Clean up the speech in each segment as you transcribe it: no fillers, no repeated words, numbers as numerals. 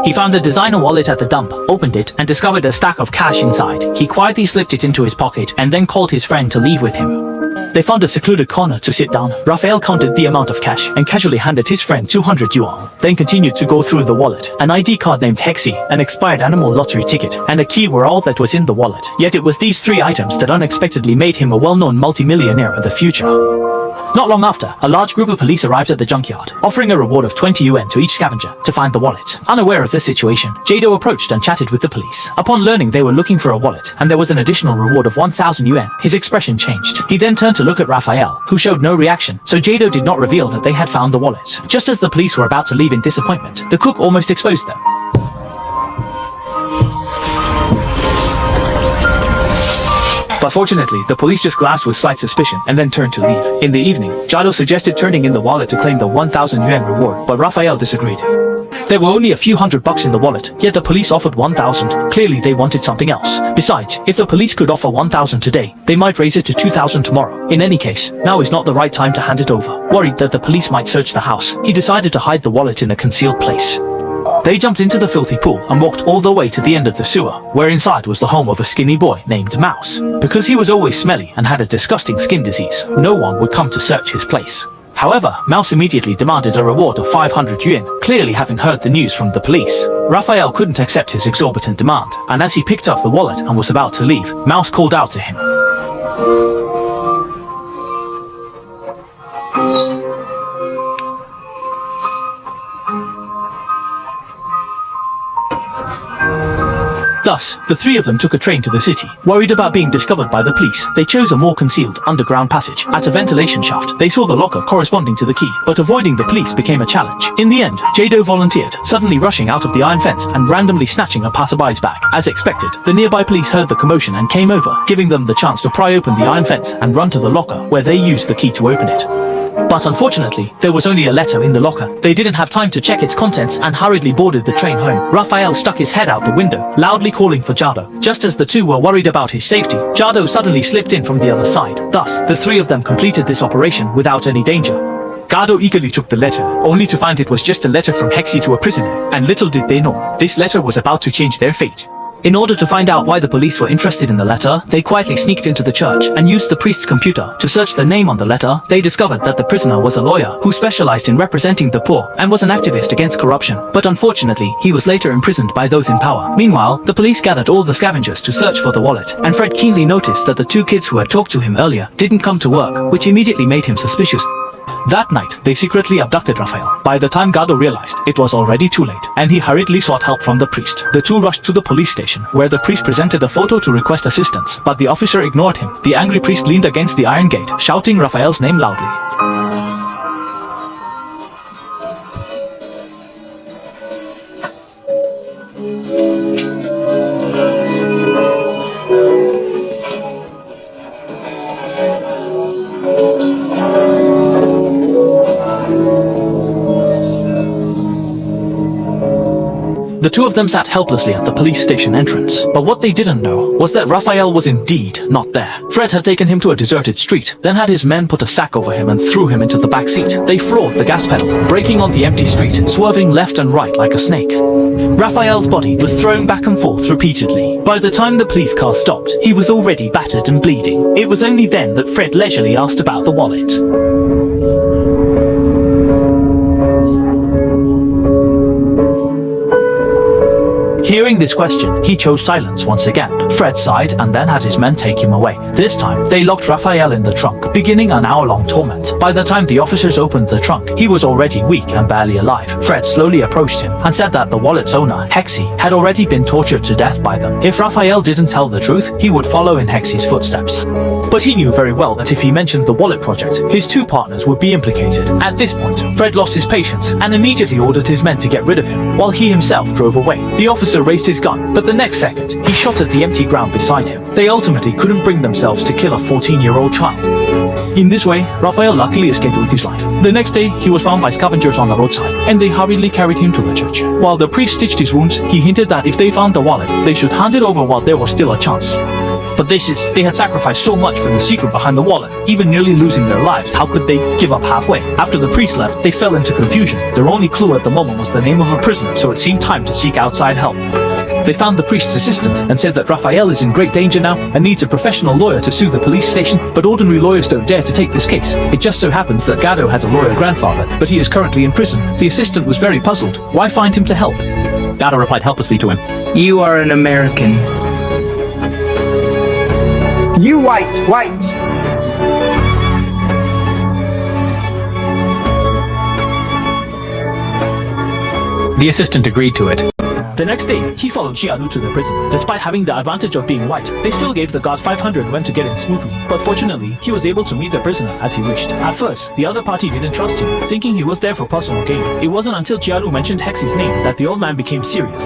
He found a designer wallet at the dump, opened it, and discovered a stack of cash inside. He quietly slipped it into his pocket and then called his friend to leave with him. They found a secluded corner to sit down. Raphael counted the amount of cash and casually handed his friend 200 yuan, then continued to go through the wallet. An ID card named Hexy, an expired animal lottery ticket, and a key were all that was in the wallet. Yet it was these three items that unexpectedly made him a well-known multimillionaire in the future. Not long after, a large group of police arrived at the junkyard, offering a reward of 20 yuan to each scavenger to find the wallet. Unaware of this situation, Jado approached and chatted with the police. Upon learning they were looking for a wallet, and there was an additional reward of 1,000 yuan, his expression changed. He then turned to look at Raphael, who showed no reaction, so Jado did not reveal that they had found the wallet. Just as the police were about to leave in disappointment, the cook almost exposed them. But fortunately, the police just glanced with slight suspicion and then turned to leave. In the evening, Jado suggested turning in the wallet to claim the 1,000 yuan reward, but Raphael disagreed. There were only a few $100 in the wallet, yet the police offered 1,000. Clearly they wanted something else. Besides, if the police could offer 1,000 today, they might raise it to 2,000 tomorrow. In any case, now is not the right time to hand it over. Worried that the police might search the house, he decided to hide the wallet in a concealed place. They jumped into the filthy pool and walked all the way to the end of the sewer, where inside was the home of a skinny boy named Mouse. Because he was always smelly and had a disgusting skin disease, no one would come to search his place. However, Mouse immediately demanded a reward of 500 yuan, clearly having heard the news from the police. Raphael couldn't accept his exorbitant demand, and as he picked up the wallet and was about to leave, Mouse called out to him. Thus, the three of them took a train to the city. Worried about being discovered by the police, they chose a more concealed underground passage. At a ventilation shaft, they saw the locker corresponding to the key, but avoiding the police became a challenge. In the end, Jado volunteered, suddenly rushing out of the iron fence and randomly snatching a passerby's bag. As expected, the nearby police heard the commotion and came over, giving them the chance to pry open the iron fence and run to the locker, where they used the key to open it. But unfortunately, there was only a letter in the locker. They didn't have time to check its contents and hurriedly boarded the train home. Raphael stuck his head out the window, loudly calling for Jado. Just as the two were worried about his safety, Jado suddenly slipped in from the other side. Thus, the three of them completed this operation without any danger. Jado eagerly took the letter, only to find it was just a letter from Hexy to a prisoner, and little did they know, this letter was about to change their fate. In order to find out why the police were interested in the letter, they quietly sneaked into the church and used the priest's computer to search the name on the letter. They discovered that the prisoner was a lawyer who specialized in representing the poor and was an activist against corruption. But unfortunately, he was later imprisoned by those in power. Meanwhile, the police gathered all the scavengers to search for the wallet, and Fred keenly noticed that the two kids who had talked to him earlier didn't come to work, which immediately made him suspicious. That night, they secretly abducted Raphael. By the time Jado realized, it was already too late, and he hurriedly sought help from the priest. The two rushed to the police station, where the priest presented a photo to request assistance, but the officer ignored him. The angry priest leaned against the iron gate, shouting Raphael's name loudly. The two of them sat helplessly at the police station entrance, but what they didn't know was that Raphael was indeed not there. Fred had taken him to a deserted street, then had his men put a sack over him and threw him into the back seat. They floored the gas pedal, braking on the empty street, swerving left and right like a snake. Raphael's body was thrown back and forth repeatedly. By the time the police car stopped, he was already battered and bleeding. It was only then that Fred leisurely asked about the wallet. Hearing this question, he chose silence once again. Fred sighed and then had his men take him away. This time, they locked Raphael in the trunk, beginning an hour-long torment. By the time the officers opened the trunk, he was already weak and barely alive. Fred slowly approached him and said that the wallet's owner, Hexy, had already been tortured to death by them. If Raphael didn't tell the truth, he would follow in Hexy's footsteps. But he knew very well that if he mentioned the wallet project, his two partners would be implicated. At this point, Fred lost his patience and immediately ordered his men to get rid of him, while he himself drove away. The officer raised his gun, but the next second, he shot at the empty ground beside him. They ultimately couldn't bring themselves to kill a 14-year-old child. In this way, Raphael luckily escaped with his life. The next day, he was found by scavengers on the roadside, and they hurriedly carried him to the church. While the priest stitched his wounds, he hinted that if they found the wallet, they should hand it over while there was still a chance. But they had sacrificed so much for the secret behind the wallet, even nearly losing their lives. How could they give up halfway? After the priest left, they fell into confusion. Their only clue at the moment was the name of a prisoner, so it seemed time to seek outside help. They found the priest's assistant and said that Raphael is in great danger now and needs a professional lawyer to sue the police station, but ordinary lawyers don't dare to take this case. It just so happens that Gado has a lawyer grandfather, but he is currently in prison. The assistant was very puzzled. Why find him to help? Gado replied helplessly to him. You are an American. You white. The assistant agreed to it. The next day, he followed Jialu to the prison. Despite having the advantage of being white, they still gave the guard 500 when to get in smoothly. But fortunately, he was able to meet the prisoner as he wished. At first, the other party didn't trust him, thinking he was there for personal gain. It wasn't until Jialu mentioned Hexy's name that the old man became serious.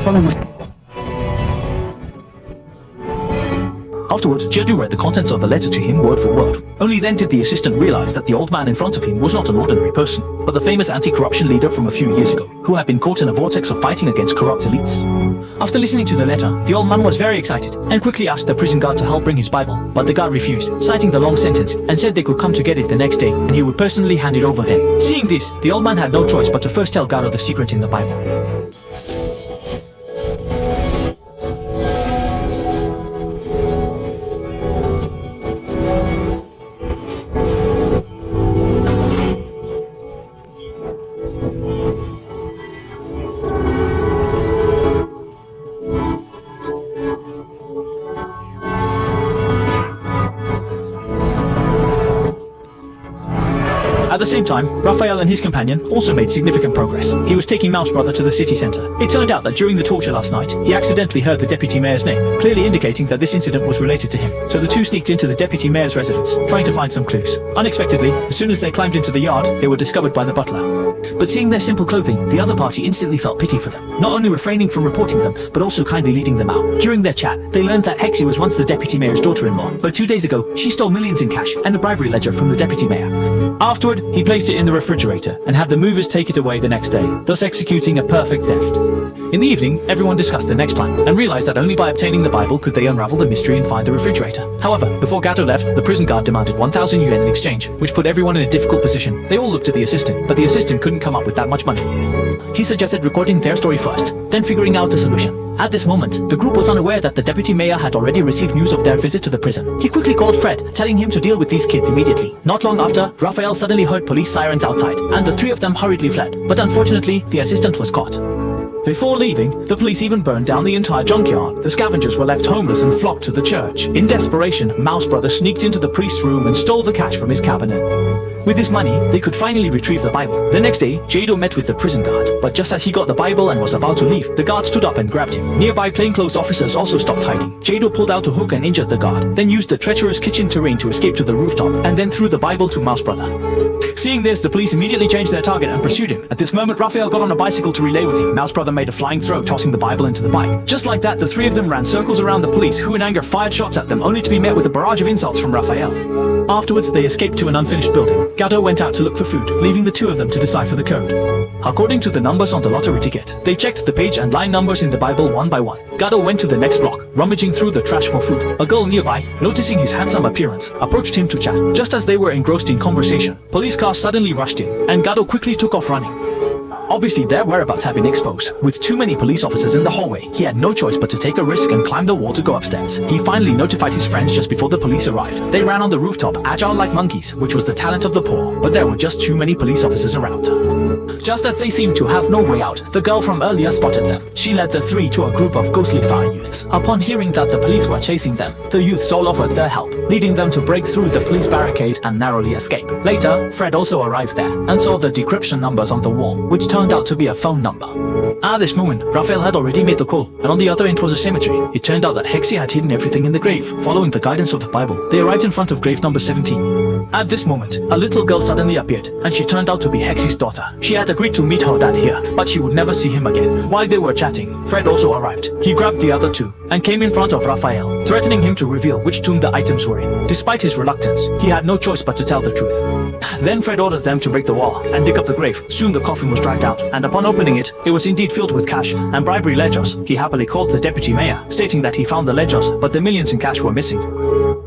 Follow me. Afterwards, Jialu read the contents of the letter to him word for word. Only then did the assistant realize that the old man in front of him was not an ordinary person, but the famous anti-corruption leader from a few years ago, who had been caught in a vortex of fighting against corrupt elites. After listening to the letter, the old man was very excited and quickly asked the prison guard to help bring his Bible, but the guard refused, citing the long sentence, and said they could come to get it the next day and he would personally hand it over then. Seeing this, the old man had no choice but to first tell Gado the secret in the Bible. At the same time, Raphael and his companion also made significant progress. He was taking Mouse Brother to the city center. It turned out that during the torture last night, he accidentally heard the deputy mayor's name, clearly indicating that this incident was related to him. So the two sneaked into the deputy mayor's residence, trying to find some clues. Unexpectedly, as soon as they climbed into the yard, they were discovered by the butler. But seeing their simple clothing, the other party instantly felt pity for them, not only refraining from reporting them, but also kindly leading them out. During their chat, they learned that Hexy was once the deputy mayor's daughter-in-law, but 2 days ago, she stole millions in cash and a bribery ledger from the deputy mayor. Afterward, he placed it in the refrigerator and had the movers take it away the next day, thus executing a perfect theft. In the evening, everyone discussed the next plan and realized that only by obtaining the Bible could they unravel the mystery and find the refrigerator. However, before Gato left, the prison guard demanded 1,000 yuan in exchange, which put everyone in a difficult position. They all looked at the assistant, but the assistant couldn't come up with that much money. He suggested recording their story first, then figuring out a solution. At this moment, the group was unaware that the deputy mayor had already received news of their visit to the prison. He quickly called Fred, telling him to deal with these kids immediately. Not long after, Raphael suddenly heard police sirens outside, and the three of them hurriedly fled. But unfortunately, the assistant was caught. Before leaving, the police even burned down the entire junkyard. The scavengers were left homeless and flocked to the church. In desperation, Mouse Brother sneaked into the priest's room and stole the cash from his cabinet. With this money, they could finally retrieve the Bible. The next day, Jado met with the prison guard, but just as he got the Bible and was about to leave, the guard stood up and grabbed him. Nearby plainclothes officers also stopped hiding. Jado pulled out a hook and injured the guard, then used the treacherous kitchen terrain to escape to the rooftop, and then threw the Bible to Mouse Brother. Seeing this, the police immediately changed their target and pursued him. At this moment, Raphael got on a bicycle to relay with him. Mouse Brother made a flying throw, tossing the Bible into the bike. Just like that, the three of them ran circles around the police, who in anger fired shots at them, only to be met with a barrage of insults from Raphael. Afterwards, they escaped to an unfinished building. Gado went out to look for food, leaving the two of them to decipher the code. According to the numbers on the lottery ticket, they checked the page and line numbers in the Bible one by one. Gado went to the next block, rummaging through the trash for food. A girl nearby, noticing his handsome appearance, approached him to chat. Just as they were engrossed in conversation, police cars suddenly rushed in, and Gado quickly took off running. Obviously, their whereabouts had been exposed. With too many police officers in the hallway, he had no choice but to take a risk and climb the wall to go upstairs. He finally notified his friends just before the police arrived. They ran on the rooftop, agile like monkeys, which was the talent of the poor, but there were just too many police officers around. Just as they seemed to have no way out, the girl from earlier spotted them. She led the three to a group of ghostly fire youths. Upon hearing that the police were chasing them, the youths all offered their help, leading them to break through the police barricade and narrowly escape. Later, Fred also arrived there and saw the decryption numbers on the wall, which turned out to be a phone number. At this moment, Raphael had already made the call, and on the other end was a cemetery. It turned out that Hexy had hidden everything in the grave, following the guidance of the Bible. They arrived in front of grave number 17. At this moment, a little girl suddenly appeared, and she turned out to be Hexie's daughter. She had agreed to meet her dad here, but she would never see him again. While they were chatting, Fred also arrived. He grabbed the other two and came in front of Raphael, threatening him to reveal which tomb the items were in. Despite his reluctance, he had no choice but to tell the truth. Then Fred ordered them to break the wall and dig up the grave. Soon the coffin was dragged out, and upon opening it, it was indeed filled with cash and bribery ledgers. He happily called the deputy mayor, stating that he found the ledgers, but the millions in cash were missing.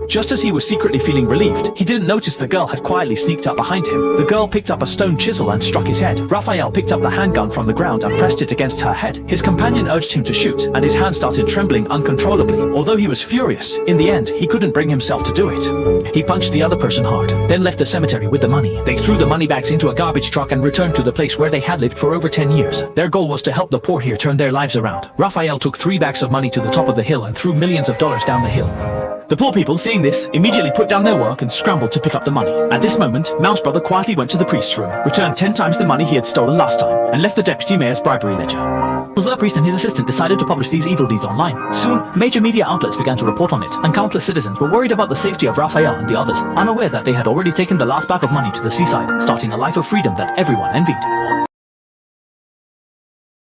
Just as he was secretly feeling relieved, he didn't notice the girl had quietly sneaked up behind him. The girl picked up a stone chisel and struck his head. Raphael picked up the handgun from the ground and pressed it against her head. His companion urged him to shoot, and his hand started trembling uncontrollably. Although he was furious, in the end, he couldn't bring himself to do it. He punched the other person hard, then left the cemetery with the money. They threw the money bags into a garbage truck and returned to the place where they had lived for over 10 years. Their goal was to help the poor here turn their lives around. Raphael took 3 bags of money to the top of the hill and threw millions of dollars down the hill. The poor people, seeing this, immediately put down their work and scrambled to pick up the money. At this moment, Mouse Brother quietly went to the priest's room, returned 10 times the money he had stolen last time, and left the deputy mayor's bribery ledger. The priest and his assistant decided to publish these evil deeds online. Soon, major media outlets began to report on it, and countless citizens were worried about the safety of Raphael and the others, unaware that they had already taken the last bag of money to the seaside, starting a life of freedom that everyone envied.